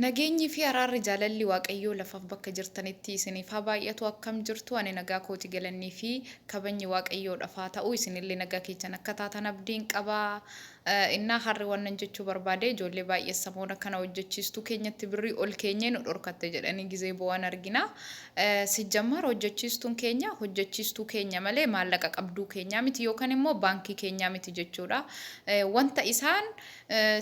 Nageenyi fi araarri jaalalli waaqayyoo lafaaf bakka jirtanitti isiniif haa baay'atu akkam jirtu ani nagaa kooti galannii fi kabajni waaqayyoodhaaf haa ta'u isinillee nagaa keessan akka taatan abdiin qabaa. Innaa harri wannan jechuu barbaade ijoollee baay'ee samoona kana hojjechiistuu keenyatti birrii ol keenyee nu dhorkatte jedhanii gizee bu'aan argina. Sijjammar hojjechiistuun keenya hojjechiistuu keenya malee maallaqa qabduu keenyaa miti yookaan immoo baankii keenyaa miti jechuudha. Wanta isaan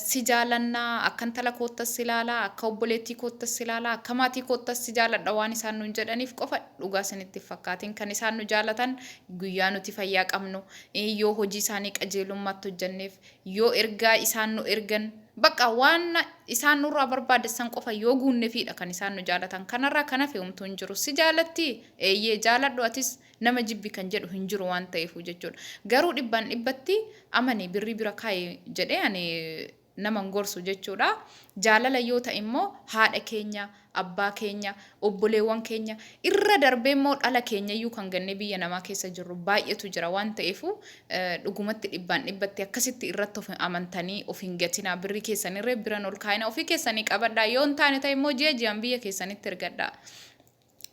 si jaalannaa akkan tala koottas ilaalaa akka obboleettii koottas ilaalaa akka maatii koottas si jaaladha waan isaan nuun jedhaniif qofa dhugaa isinitti fakkaatiin kan isaan nu jaalatan guyyaa nuti fayyaa qabnu yoo hojii isaanii qajeelummaatti hojjenneef yoo ergaa isaan nu ergan bakka waan isaan nurraa barbaadessan qofa yoo guunneefidha kan isaan nu jaalatan kanarraa kana fe'umtu hin jiru si jaalatti eeyyee jaaladhu atis nama jibbi kan jedhu hin jiru waan ta'eef jechuudha garuu dhibbaan dhibbatti amani birrii bira kaa'e jedhee ani nama gorsu jechuudha jaalala yoo ta'e immoo haadha keenya abbaa keenya obboleewwan keenya irra darbee immoo dhala keenya iyyuu kan gannee biyya namaa keessa jirru baay'eetu jira waan ta'eef dhugumatti dhibbaan dhibbatti akkasitti irratti of amantanii of hin gatinaa birrii keessanirree biran ol kaa'ina ofii keessanii qabadhaa yoo hin taane ta'e immoo ji'a biyya keessanitti ergadhaa.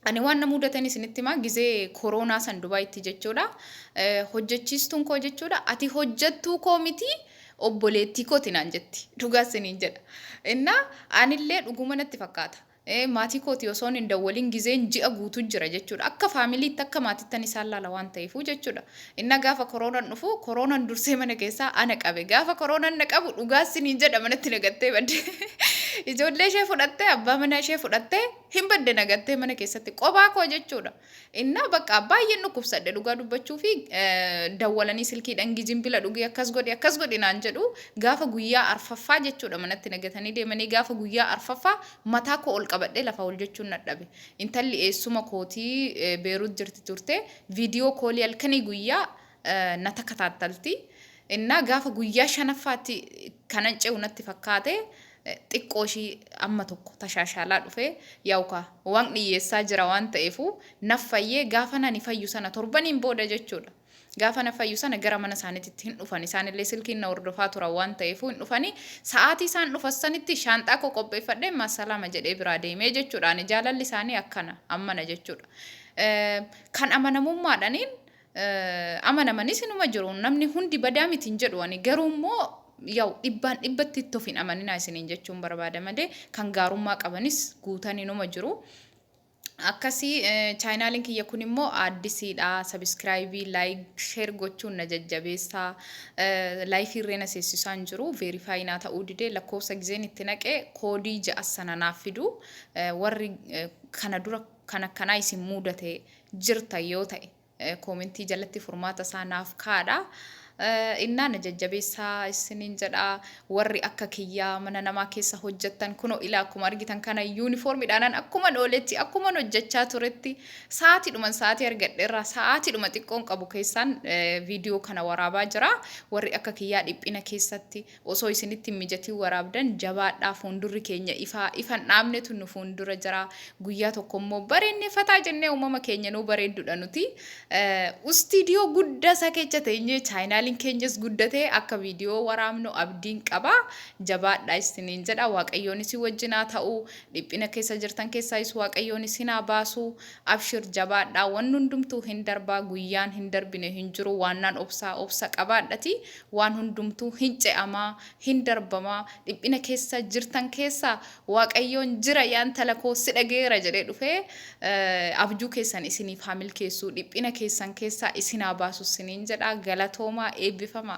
Ani waan na mudatan isinitti himaa gizee kooroonaa san Dubaayitti jechuudha hojjechiistuun koo jechuudha ati hojjettuu koo miti obboleettii kooti naan jetti dhugaa isiniin jedha innaa anillee dhuguma natti fakkaata maatii kooti osoo hin dawwaliin gizeen ji'a guutuu jira jechuudha akka faamiliitti akka maatittan isaan laala waan ta'eefu jechuudha inna gaafa kooroonaan dhufu kooroonaan dursee mana keessaa ana qabe gaafa kooroonaan na qabu dhugaa isiniin jedha manatti nagattee badde ijoollee ishee fudhattee abbaa manaa ishee fudhattee hin badde nagattee mana keessatti qophaa koo jechuudha inna bakka baay'een dhukkubsadhe dhugaa dubbachuu fi dawwalanii silkiidhaan gijimbila dhugee akkas godhi naan jedhu gaafa guyyaa arfaffaa jechuudha manatti nagatanii deemanii gaafa guyyaa arfaffaa mataa koo ol qabadhee lafa ol jechuun nadhabe intalli eessuma kootii beeruut jirti turte viidiyoo koolii halkanii guyyaa na takataattalti innaa gaafa guyyaa shanaffaatti kanan ce'u natti fakkaate xiqqoo ishii amma tokko tashaashalaa dhufe yookaan waan dhiyyeessaa jira waan ta'eefu naffayyee gaafa nani fayyu sana torbaniin booda jechuudha. Gaafa nafayyu sana gara mana isaaniitti hin dhufan isaanillee silkiin na hordofaa turan waan ta'eef hin dhufani sa'aatii isaan dhufassanitti shaanxaa koo qopheeffadhee masalaama jedhee biraa deemee jechuudha ani jaalalli isaanii akkana ammana jechuudha kan amanamummaadhaniin amanamanis inuma jiru namni hundi badaa miti hin jedhu ani garuu immoo yaw dhibbaan dhibbatti itti of hin amaninaa isiniin jechuun barbaada malee kan gaarummaa qabanis guutan inuma jiru. Akkasii chaayinaaliin kiyya kun immoo addisiidha sabiskiraayibii laayik sheer gochuun na jajjabeessaa laayifii irree na seessisaan jiru veerifaayinaa ta'uu didee lakkoofsa gizeen itti naqee koodii ja'a sana naaf fidu warri kana dura kan akkanaa isin mudate jirta yoo ta'e koomentii jalatti furmaata isaa naaf kaadha. Innaa na jajjabeessaa isiniin jedha warri akka kiyyaa mana namaa keessa hojjettan kunoo ilaa akkuma argitan kana yuunifoormiidhaan akkuma dhooletti akkuma hojjechaa turetti sa'aatii argadheerraa sa'aatiidhuma xiqqoon qabu keessaan viidiyoo kana waraabaa jira warri akka kiyyaa dhiphina keessatti osoo isinitti mijatii waraabdan jabaadhaa fuuldurri keenya ifan dhaabnetu nu fuuldura jira guyyaa tokko immoo bareedneeffataa jennee uumama keenya nuu bareeddudha nuti istiidiyoo guddaa isaa keessa teenyee chaayinaaliin keenyas guddatee akka viidiyoo waraabnu abdiin qaba jabaadhaa isiniin jedha waaqayyoon isin wajjinaa ta'u dhiphina keessa jirtan keessaayis waaqayyoon isin haa baasu abshir jabaadhaa waan hundumtuu hin darbaa guyyaan hin darbine hin jiru waannaan obsa qabaadhati waan hundumtuu hin ce'amaa hin darbamaa dhiphina keessa jirtan keessa waaqayyoon jira yaan talakoo si dhageera jedhee dhufee abjuu keessan isiniif haa milkeessu dhiphina keessan keessa isin haa baasu isiniin jedha galatoomaa eebbifama.